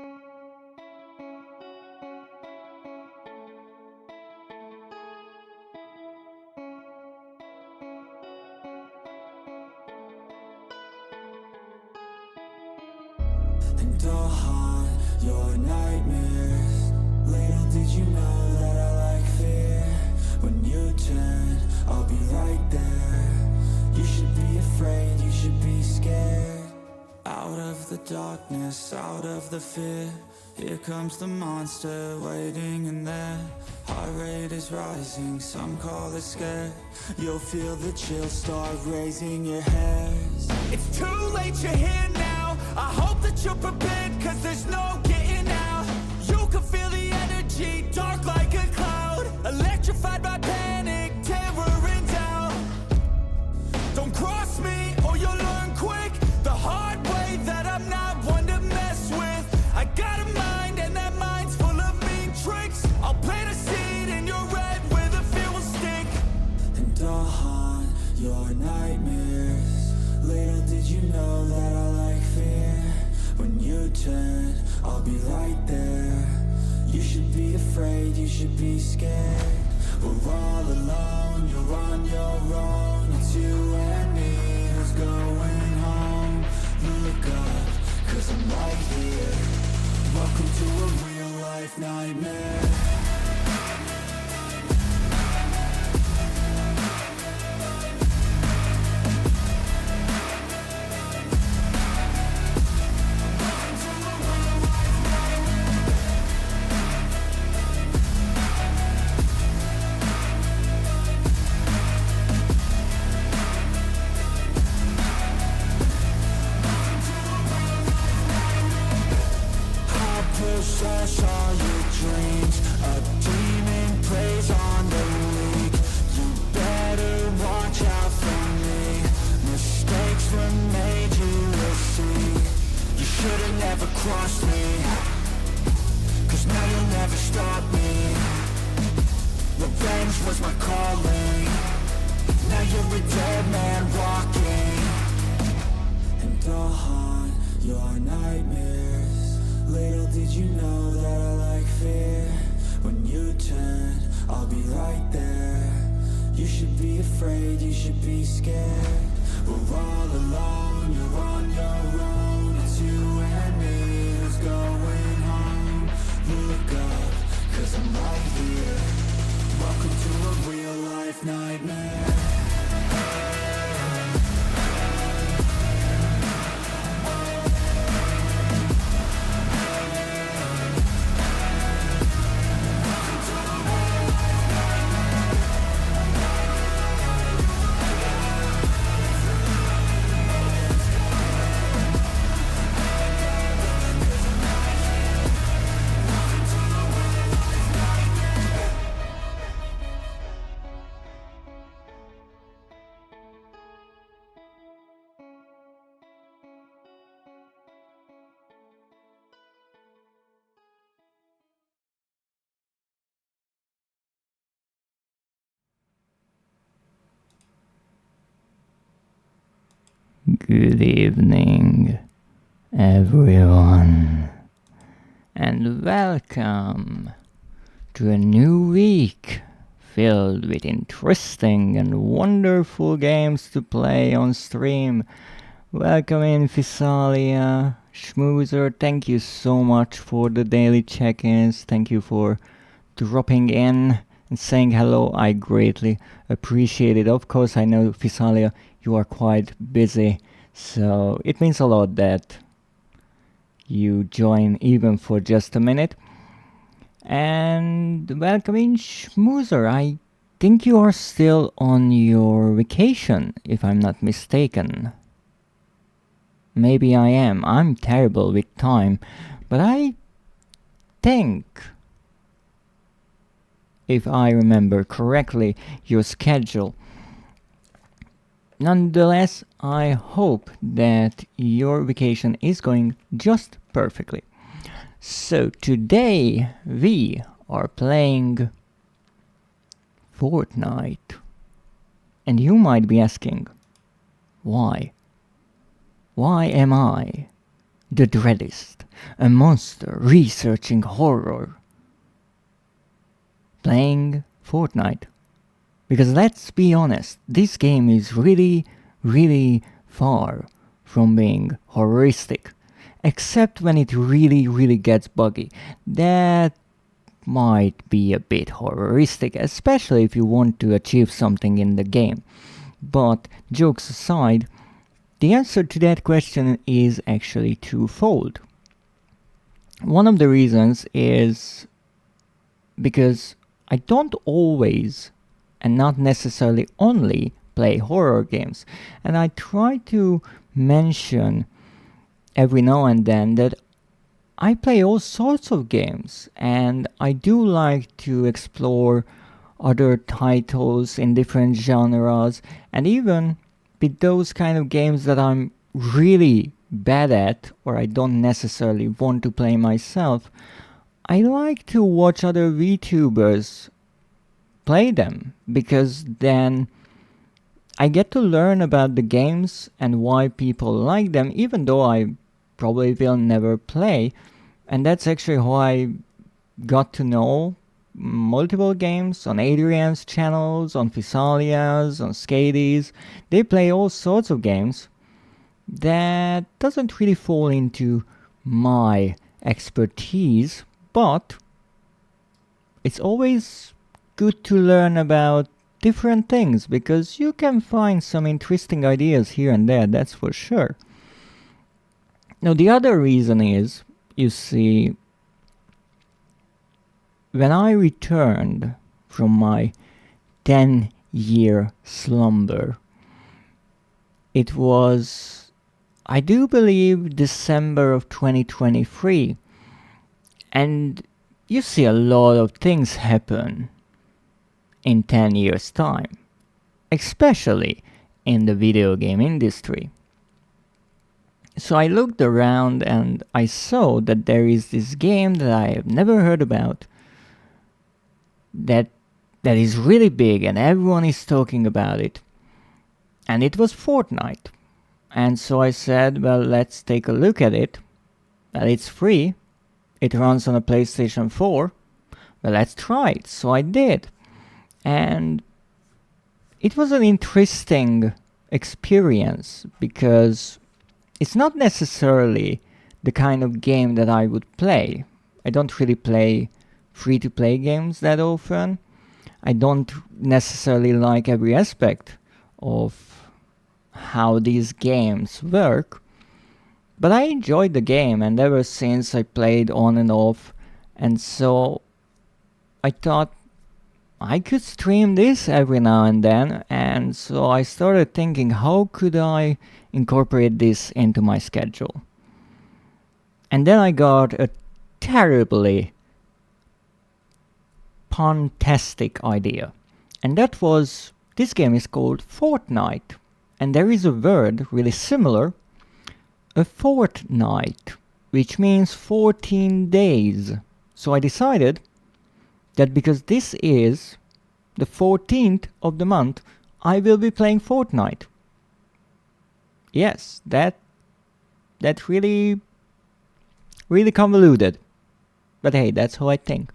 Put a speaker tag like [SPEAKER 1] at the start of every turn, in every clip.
[SPEAKER 1] And I'll haunt your nightmares. Little did you know that I like fear. When you turn, I'll be right there. You should be afraid, you should be scared. Out of the darkness, out of the fear, here comes the monster waiting in there. Heart rate is rising, some call it scared. You'll feel the chill start raising your hairs. It's too late, you're here now. I hope that you're prepared, cause there's no getting out. You can feel the energy, dark like a cloud. Electrified by panic, terror and doubt. Don't cross me, or you'll learn quick the hard way that I'm not one to mess with. I got a mind, and that mind's full of mean tricks. I'll plant a seed in your red where the fear will stick. And I'll haunt your nightmares. Little did you know that I like fear. When you turn, I'll be right there. You should be afraid, you should be scared. We're all alone, you're on your own. It's you and me who's going home. Look up, cause I'm right here. Welcome to a real life nightmare. Possess all your dreams. A demon plays on the league. You better watch out for me. Mistakes were made, you will see. You should've never crossed me, cause now you'll never stop me. Revenge was my calling. Now you're a dead man walking. And I'll haunt your nightmares. Little did you know that I like fear. When you turn, I'll be right there. You should be afraid, you should be scared. We're all alone, you're on your own. It's you and me who's going home. Look up, cause I'm right here. Welcome to a real life nightmare.
[SPEAKER 2] Good evening, everyone, and welcome to a new week filled with interesting and wonderful games to play on stream. Welcome in, Physalia, Schmoozer, thank you so much for the daily check-ins, thank you for dropping in and saying hello, I greatly appreciate it. Of course, I know, Physalia, you are quite busy, so it means a lot that you join even for just a minute. And welcome in, Schmoozer. I think you are still on your vacation, if I'm not mistaken. Maybe I am. I'm terrible with time, but I think, if I remember correctly, your schedule. Nonetheless, I hope that your vacation is going just perfectly. So today we are playing Fortnite. And you might be asking, why? Why am I the Dreadist, a monster researching horror, playing Fortnite. Because let's be honest, this game is really, really far from being horroristic. Except when it really, really gets buggy. That might be a bit horroristic, especially if you want to achieve something in the game. But jokes aside, the answer to that question is actually twofold. One of the reasons is because I don't always, and not necessarily only, play horror games. And I try to mention every now and then that I play all sorts of games, and I do like to explore other titles in different genres, and even with those kind of games that I'm really bad at or I don't necessarily want to play myself, I like to watch other VTubers play them, because then I get to learn about the games and why people like them, even though I probably will never play. And that's actually how I got to know multiple games on Adrian's channels, on Fisalia's, on Skady's. They play all sorts of games that doesn't really fall into my expertise, but it's always good to learn about different things, because you can find some interesting ideas here and there, that's for sure. Now, the other reason is, you see, when I returned from my 10-year slumber, it was, I do believe, December of 2023, and you see a lot of things happen in 10 years' time, especially in the video game industry. So I looked around and I saw that there is this game that I have never heard about that is really big and everyone is talking about it. And it was Fortnite. And so I said, well, let's take a look at it. Well, it's free. It runs on a PlayStation 4. Well, let's try it. So I did. And it was an interesting experience, because it's not necessarily the kind of game that I would play. I don't really play free-to-play games that often. I don't necessarily like every aspect of how these games work. But I enjoyed the game, and ever since I played on and off, and so I thought I could stream this every now and then, and so I started thinking, how could I incorporate this into my schedule? And then I got a terribly fantastic idea, and that was, this game is called Fortnite, and there is a word really similar, a fortnight, which means 14 days. So I decided that because this is the 14th of the month, I will be playing Fortnite. Yes, that really convoluted. But hey, that's how I think.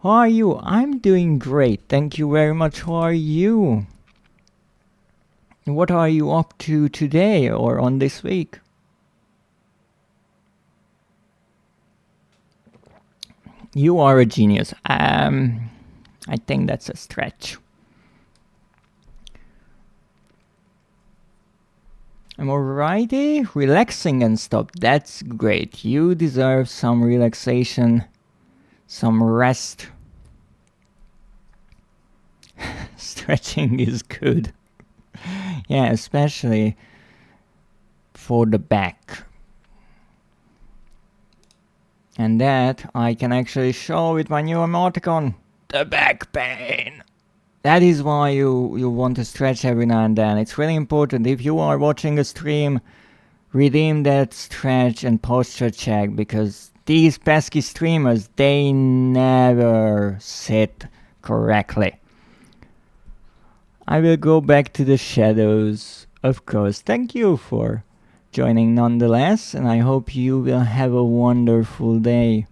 [SPEAKER 2] How are you? I'm doing great. Thank you very much. How are you? What are you up to today or on this week? You are a genius. I think that's a stretch. Alrighty, relaxing and stuff. That's great. You deserve some relaxation, some rest. Stretching is good. Yeah, especially for the back. And that I can actually show with my new emoticon. The back pain. That is why you want to stretch every now and then. It's really important. If you are watching a stream, redeem that stretch and posture check, because these pesky streamers, they never sit correctly. I will go back to the shadows, of course. Thank you for joining nonetheless, and I hope you will have a wonderful day.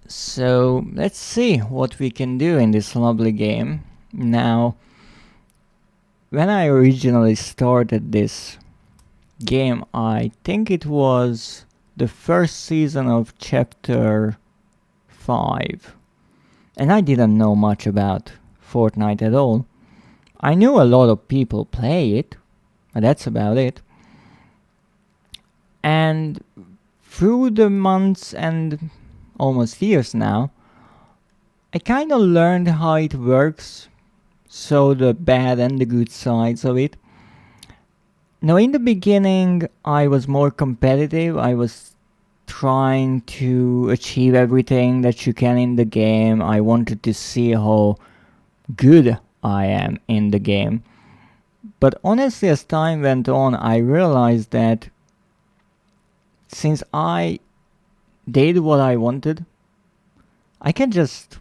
[SPEAKER 2] So let's see what we can do in this lovely game. Now, when I originally started this game, I think it was the first season of chapter 5, and I didn't know much about Fortnite at all. I knew a lot of people play it, but that's about it. And through the months and almost years now, I kind of learned how it works, so the bad and the good sides of it. Now, in the beginning, I was more competitive. I was trying to achieve everything that you can in the game. I wanted to see how good I am in the game. But honestly, as time went on, I realized that since I did what I wanted, I can just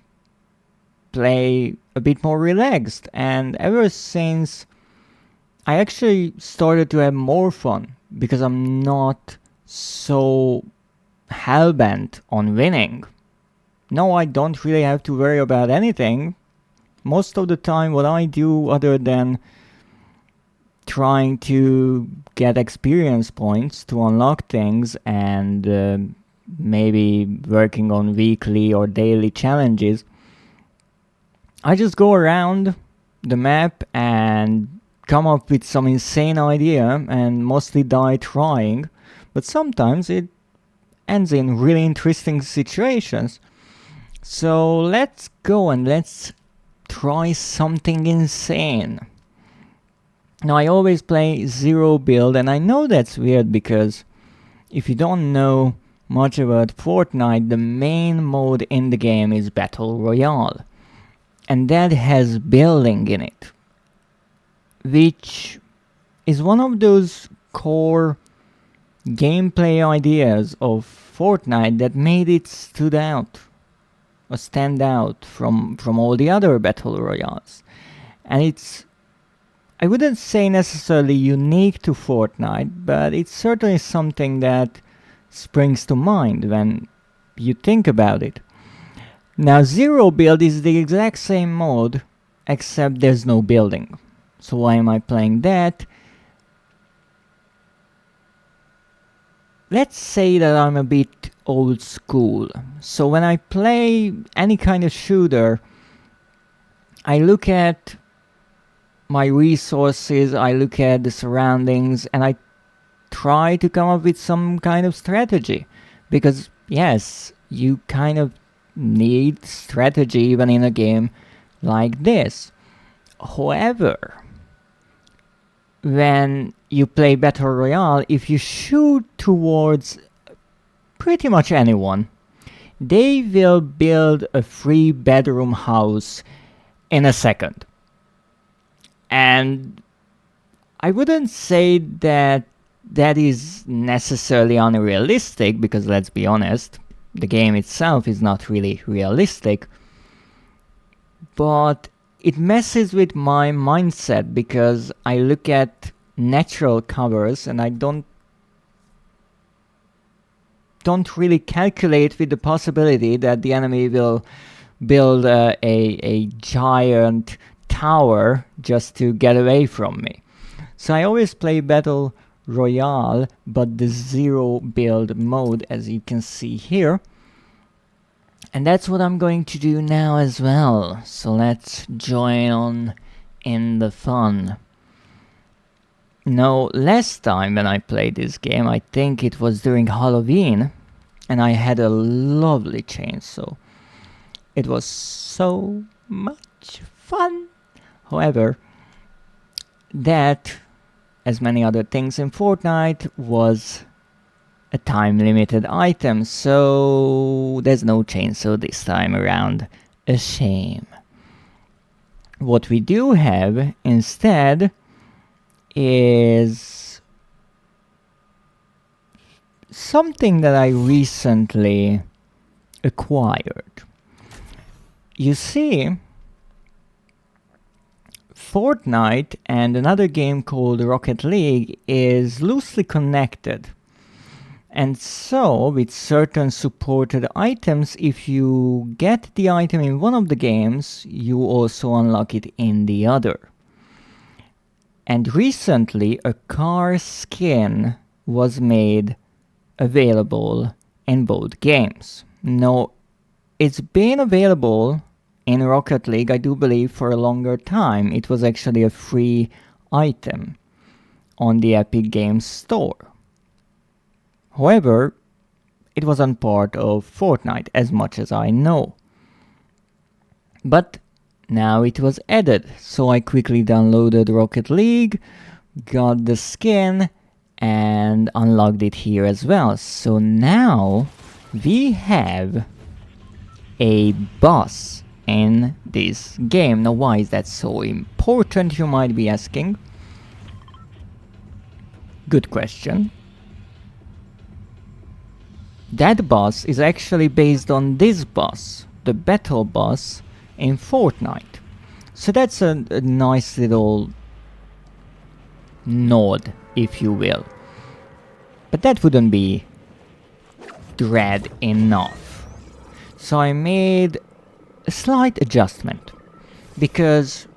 [SPEAKER 2] play a bit more relaxed. And ever since, I actually started to have more fun because I'm not so hell-bent on winning. No, I don't really have to worry about anything. Most of the time, what I do, other than trying to get experience points to unlock things and maybe working on weekly or daily challenges, I just go around the map and come up with some insane idea and mostly die trying, but sometimes it ends in really interesting situations. So let's go and let's try something insane. Now, I always play zero build, and I know that's weird because if you don't know much about Fortnite, the main mode in the game is Battle Royale, and that has building in it, which is one of those core gameplay ideas of Fortnite that made it stand out from all the other Battle Royales. And it's, I wouldn't say necessarily unique to Fortnite, but it's certainly something that springs to mind when you think about it. Now, zero build is the exact same mode, except there's no building. So why am I playing that? Let's say that I'm a bit old school. So when I play any kind of shooter, I look at my resources, I look at the surroundings, and I try to come up with some kind of strategy. Because, yes, you kind of need strategy even in a game like this. However, when you play Battle Royale, if you shoot towards pretty much anyone, they will build a 3-bedroom house in a second. And I wouldn't say that that is necessarily unrealistic, because let's be honest, the game itself is not really realistic, but it messes with my mindset because I look at natural covers and I don't really calculate with the possibility that the enemy will build a giant tower just to get away from me. So I always play Battle Royale, but the zero build mode, as you can see here. And that's what I'm going to do now as well. So let's join on in the fun. Now, last time when I played this game, I think it was during Halloween, and I had a lovely chainsaw. It was so much fun. However, that, as many other things in Fortnite, was a time-limited item, so there's no chainsaw this time around. A shame. What we do have instead is something that I recently acquired. You see, Fortnite and another game called Rocket League is loosely connected. And so, with certain supported items, if you get the item in one of the games, you also unlock it in the other. And recently, a car skin was made available in both games. Now, it's been available in Rocket League, I do believe, for a longer time. It was actually a free item on the Epic Games Store. However, it wasn't part of Fortnite, as much as I know. But now it was added, so I quickly downloaded Rocket League, got the skin, and unlocked it here as well. So now we have a boss in this game. Now, why is that so important, you might be asking? Good question. That boss is actually based on this boss, the battle boss in Fortnite. So that's a nice little nod, if you will. But that wouldn't be dread enough. So I made a slight adjustment, because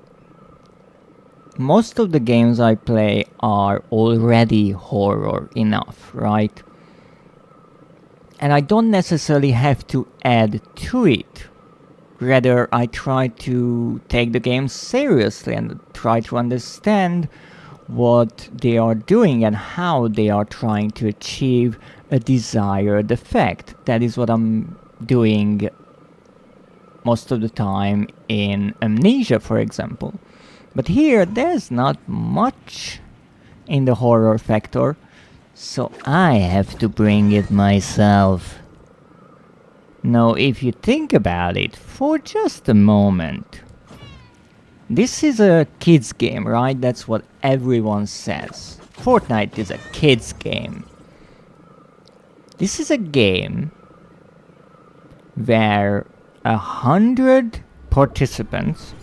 [SPEAKER 2] most of the games I play are already horror enough, right? And I don't necessarily have to add to it. Rather, I try to take the game seriously and try to understand what they are doing and how they are trying to achieve a desired effect. That is what I'm doing most of the time in Amnesia, for example. But here, there's not much in the horror factor, so I have to bring it myself. Now, if you think about it for just a moment, this is a kids game, right? That's what everyone says. Fortnite is a kids game. This is a game where 100 participants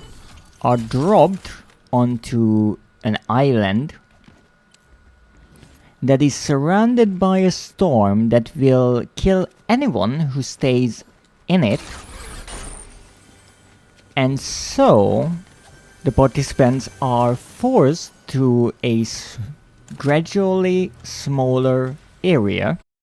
[SPEAKER 2] are dropped onto an island that is surrounded by a storm that will kill anyone who stays in it. And so the participants are forced to a gradually smaller area